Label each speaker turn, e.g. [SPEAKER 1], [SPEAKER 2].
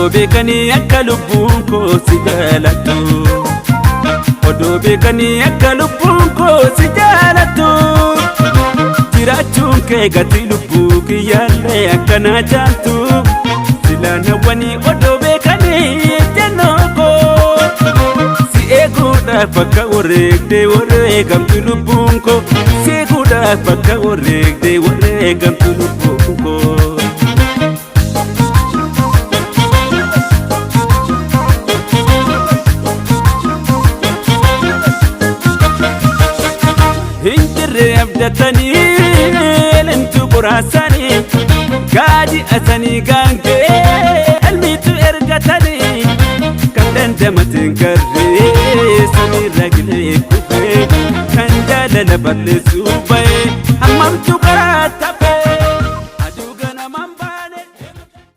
[SPEAKER 1] odoo beekanii akka lubbuun koo si jaalattu odoo beekanii akka lubbuun koo si jaalattu jiraachuun kee gatii lubbuu kiyyaallee akkanaa jaaltu silaa nawwanii odoo beekanii ejjennoo koo si eeguudhaaf akka wareegdee wareegamtu lubbuun koo si eeguudhaaf akka wareegdee wareegamtu lubbuun koo. Abdatanii lentu buraasanii gaadi asanii gaangee elmiitu ergatanii kan dandamatiin garree samiirra gilee kufee kan jaalala balleessuu bahee hammamtu karaa